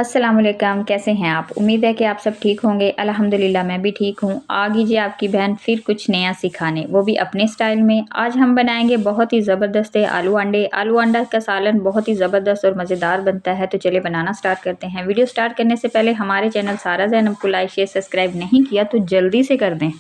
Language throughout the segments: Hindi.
अस्सलाम वालेकुम, कैसे हैं आप? उम्मीद है कि आप सब ठीक होंगे। अल्हम्दुलिल्लाह मैं भी ठीक हूँ। आ गई आपकी बहन फिर कुछ नया सिखाने, वो भी अपने स्टाइल में। आज हम बनाएंगे बहुत ही ज़बरदस्त आलू अंडे। आलू अंडा का सालन बहुत ही ज़बरदस्त और मज़ेदार बनता है। तो चलिए बनाना स्टार्ट करते हैं। वीडियो स्टार्ट करने से पहले हमारे चैनल सारा ज़ैनब को लाइक शेयर सब्सक्राइब नहीं किया तो जल्दी से कर दें।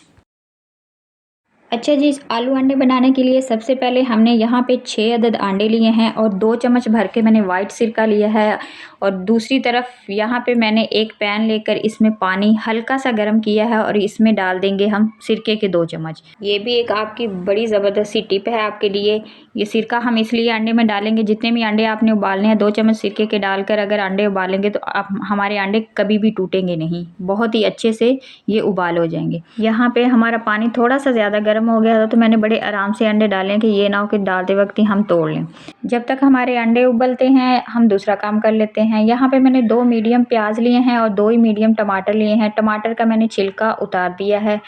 अच्छा जी, आलू अंडे बनाने के लिए सबसे पहले हमने यहाँ पे 6 अदद अंडे लिए हैं और 2 चम्मच भर के मैंने वाइट सिरका लिया है। और दूसरी तरफ यहाँ पे मैंने एक पैन लेकर इसमें पानी हल्का सा गर्म किया है और इसमें डाल देंगे हम सिरके के 2 चम्मच। ये भी एक आपकी बड़ी ज़बरदस्त सी टिप है आपके लिए। ये सिरका हम इसलिए अंडे में डालेंगे, जितने भी अंडे आपने उबालने हैं 2 चम्मच सिरके के डालकर अगर अंडे उबालेंगे तो आप हमारे अंडे कभी भी टूटेंगे नहीं, बहुत ही अच्छे से ये उबाल हो जाएंगे। यहाँ पे हमारा पानी थोड़ा सा ज़्यादा गर्म हो गया था तो मैंने बड़े आराम से अंडे डाले कि ये ना हो कि डालते वक्त ही हम तोड़ लें। जब तक हमारे अंडे उबलते हैं हम दूसरा काम कर लेते हैं। यहाँ पे मैंने 2 मीडियम प्याज लिए हैं और 2 ही मीडियम टमाटर लिए हैं। टमाटर का मैंने छिलका उतार दिया है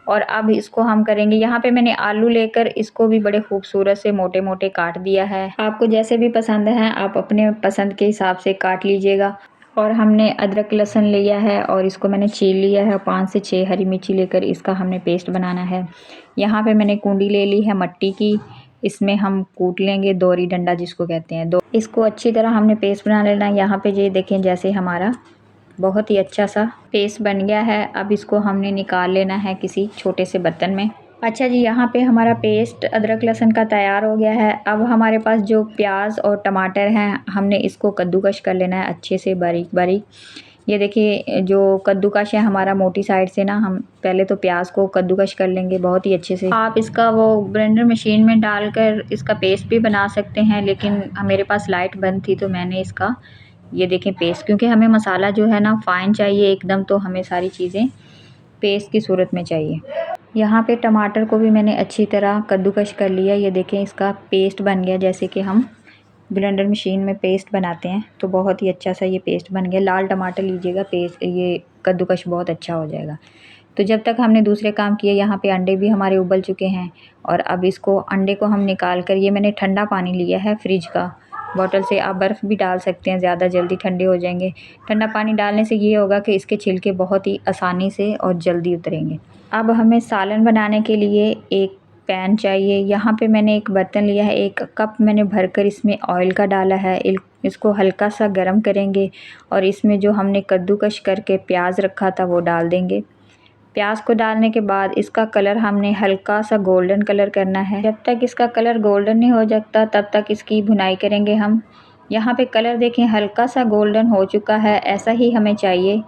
और अब इसको हम करेंगे। यहाँ पे मैंने आलू लेकर इसको भी बड़े खूबसूरत से मोटे मोटे काट दिया है। आपको जैसे भी पसंद है आप अपने पसंद के हिसाब से काट लीजिएगा। और हमने अदरक लहसुन लिया है और इसको मैंने छील लिया है। 5 से 6 हरी मिर्ची लेकर इसका हमने पेस्ट बनाना है। यहाँ पे मैंने कूंडी ले ली है मट्टी की, इसमें हम कूट लेंगे, दोरी डंडा जिसको कहते हैं। इसको अच्छी तरह हमने पेस्ट बना लेना है। यहाँ पे ये देखें जैसे हमारा बहुत ही अच्छा सा पेस्ट बन गया है। अब इसको हमने निकाल लेना है किसी छोटे से बर्तन में। अच्छा जी, यहाँ पे हमारा पेस्ट अदरक लहसुन का तैयार हो गया है। अब हमारे पास जो प्याज और टमाटर हैं हमने इसको कद्दूकश कर लेना है अच्छे से बारीक बारीक। ये देखिए जो कद्दूकश है हमारा मोटी साइड से ना, हम पहले तो प्याज को कद्दूकश कर लेंगे बहुत ही अच्छे से। आप इसका वो ब्लेंडर मशीन में डालकर इसका पेस्ट भी बना सकते हैं, लेकिन मेरे पास लाइट बंद थी तो मैंने इसका ये देखें पेस्ट, क्योंकि हमें मसाला जो है ना फाइन चाहिए एकदम, तो हमें सारी चीज़ें पेस्ट की सूरत में चाहिए। यहाँ पे टमाटर को भी मैंने अच्छी तरह कद्दूकश कर लिया। ये देखें इसका पेस्ट बन गया, जैसे कि हम ब्लेंडर मशीन में पेस्ट बनाते हैं तो बहुत ही अच्छा सा ये पेस्ट बन गया। लाल टमाटर लीजिएगा, पेस्ट ये कद्दूकश बहुत अच्छा हो जाएगा। तो जब तक हमने दूसरे काम किए, यहाँ पे अंडे भी हमारे उबल चुके हैं और अब इसको अंडे को हम निकाल कर, ये मैंने ठंडा पानी लिया है फ्रिज का बॉटल से, आप बर्फ़ भी डाल सकते हैं, ज़्यादा जल्दी ठंडे हो जाएंगे। ठंडा पानी डालने से ये होगा कि इसके छिलके बहुत ही आसानी से और जल्दी उतरेंगे। अब हमें सालन बनाने के लिए एक पैन चाहिए। यहाँ पे मैंने एक बर्तन लिया है, 1 कप मैंने भरकर इसमें ऑयल का डाला है। इसको हल्का सा गर्म करेंगे और इसमें जो हमने कद्दूकश करके प्याज रखा था वो डाल देंगे। प्याज को डालने के बाद इसका कलर हमने हल्का सा गोल्डन कलर करना है। जब तक इसका कलर गोल्डन नहीं हो जाता तब तक इसकी भुनाई करेंगे हम। यहाँ पे कलर देखें हल्का सा गोल्डन हो चुका है, ऐसा ही हमें चाहिए।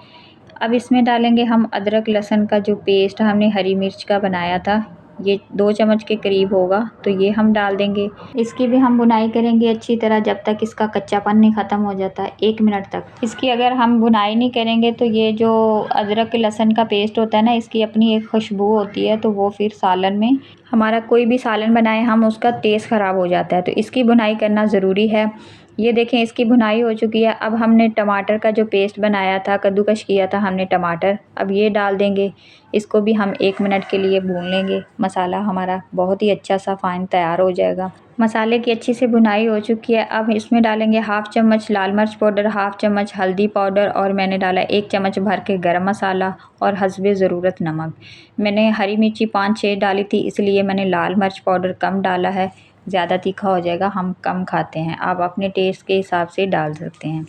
अब इसमें डालेंगे हम अदरक लहसुन का जो पेस्ट हमने हरी मिर्च का बनाया था, ये 2 चम्मच के करीब होगा, तो ये हम डाल देंगे। इसकी भी हम भुनाई करेंगे अच्छी तरह जब तक इसका कच्चापन नहीं ख़त्म हो जाता, 1 मिनट तक। इसकी अगर हम भुनाई नहीं करेंगे तो ये जो अदरक लहसुन का पेस्ट होता है ना, इसकी अपनी एक खुशबू होती है, तो वो फिर सालन में, हमारा कोई भी सालन बनाए हम उसका टेस्ट ख़राब हो जाता है, तो इसकी भुनाई करना ज़रूरी है। ये देखें इसकी भुनाई हो चुकी है। अब हमने टमाटर का जो पेस्ट बनाया था, कद्दूकश किया था हमने टमाटर, अब ये डाल देंगे। इसको भी हम 1 मिनट के लिए भून लेंगे। मसाला हमारा बहुत ही अच्छा सा फाइन तैयार हो जाएगा। मसाले की अच्छी से भुनाई हो चुकी है। अब इसमें डालेंगे 1/2 चम्मच लाल मिर्च पाउडर, 1/2 चम्मच हल्दी पाउडर और मैंने डाला 1 चम्मच भर के गरम मसाला और हस्बे ज़रूरत नमक। मैंने हरी मिर्ची 5-6 डाली थी, इसलिए मैंने लाल मिर्च पाउडर कम डाला है, ज़्यादा तीखा हो जाएगा, हम कम खाते हैं। आप अपने टेस्ट के हिसाब से डाल सकते हैं।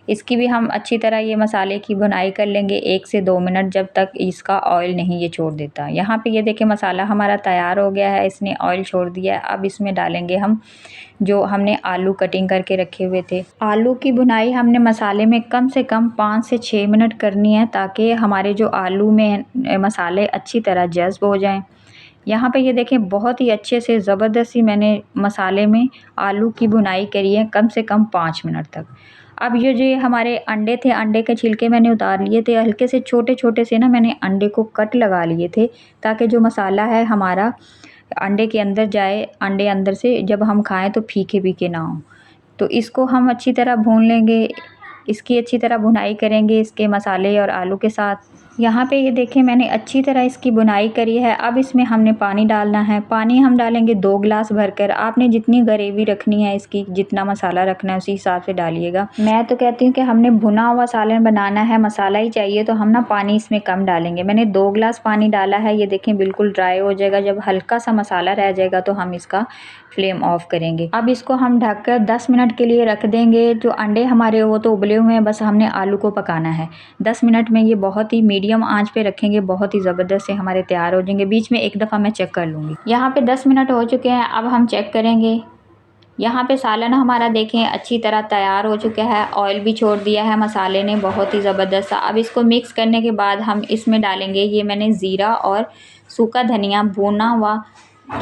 इसकी भी हम अच्छी तरह ये मसाले की भुनाई कर लेंगे 1 से 2 मिनट, जब तक इसका ऑयल नहीं ये छोड़ देता। यहाँ पे ये देखें मसाला हमारा तैयार हो गया है, इसने ऑयल छोड़ दिया है। अब इसमें डालेंगे हम जो हमने आलू कटिंग करके रखे हुए थे। आलू की भुनाई हमने मसाले में कम से कम 5 से 6 मिनट करनी है, ताकि हमारे जो आलू में मसाले अच्छी तरह जज़्ब हो जाएँ। यहाँ पे ये देखें बहुत ही अच्छे से ज़बरदस्ती मैंने मसाले में आलू की भुनाई करी है कम से कम 5 मिनट तक। अब ये जो हमारे अंडे थे, अंडे के छिलके मैंने उतार लिए थे, हल्के से छोटे छोटे से ना मैंने अंडे को कट लगा लिए थे, ताकि जो मसाला है हमारा अंडे के अंदर जाए, अंडे अंदर से जब हम खाएं तो फीके फीके ना हो। तो इसको हम अच्छी तरह भून लेंगे, इसकी अच्छी तरह भुनाई करेंगे इसके मसाले और आलू के साथ। यहाँ पे ये देखिए मैंने अच्छी तरह इसकी बुनाई करी है। अब इसमें हमने पानी डालना है। पानी हम डालेंगे 2 ग्लास भरकर। आपने जितनी ग्रेवी रखनी है इसकी, जितना मसाला रखना है उसी हिसाब से डालिएगा। मैं तो कहती हूँ कि हमने भुना हुआ सालन बनाना है, मसाला ही चाहिए तो हम ना पानी इसमें कम डालेंगे। मैंने 2 ग्लास पानी डाला है। ये देखें बिल्कुल ड्राई हो जाएगा। जब हल्का सा मसाला रह जाएगा तो हम इसका फ्लेम ऑफ करेंगे। अब इसको हम ढककर 10 मिनट के लिए रख देंगे। जो अंडे हमारे वो तो उबले हुए हैं, बस हमने आलू को पकाना है। 10 मिनट में ये बहुत ही मीडियम आंच पे रखेंगे, बहुत ही ज़बरदस्त से हमारे तैयार हो जाएंगे। बीच में एक दफ़ा मैं चेक कर लूँगी। यहाँ पे 10 मिनट हो चुके हैं। अब हम चेक करेंगे। यहाँ पे सालन हमारा देखें अच्छी तरह तैयार हो चुका है। ऑयल भी छोड़ दिया है मसाले ने, बहुत ही ज़बरदस्त सा। अब इसको मिक्स करने के बाद हम इसमें डालेंगे, ये मैंने ज़ीरा और सूखा धनिया भुना हुआ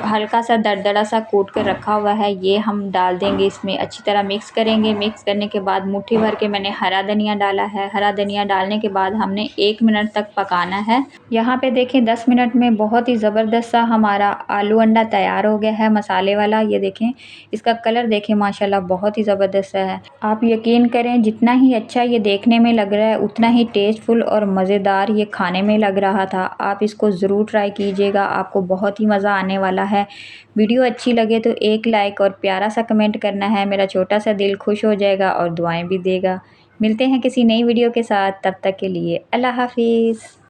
हल्का सा दरदरा सा कूट कर रखा हुआ है, ये हम डाल देंगे इसमें। अच्छी तरह मिक्स करेंगे। मिक्स करने के बाद मुट्ठी भर के मैंने हरा धनिया डाला है। हरा धनिया डालने के बाद हमने 1 मिनट तक पकाना है। यहाँ पे देखें 10 मिनट में बहुत ही ज़बरदस्त सा हमारा आलू अंडा तैयार हो गया है मसाले वाला। ये देखें इसका कलर देखें माशाल्लाह बहुत ही ज़बरदस्त है। आप यकीन करें जितना ही अच्छा ये देखने में लग रहा है उतना ही टेस्टफुल और मज़ेदार ये खाने में लग रहा था। आप इसको ज़रूर ट्राई कीजिएगा, आपको बहुत ही मज़ा आने वाला है। वीडियो अच्छी लगे तो एक लाइक और प्यारा सा कमेंट करना है। मेरा छोटा सा दिल खुश हो जाएगा और दुआएं भी देगा। मिलते हैं किसी नई वीडियो के साथ, तब तक के लिए अल्लाह हाफिज़।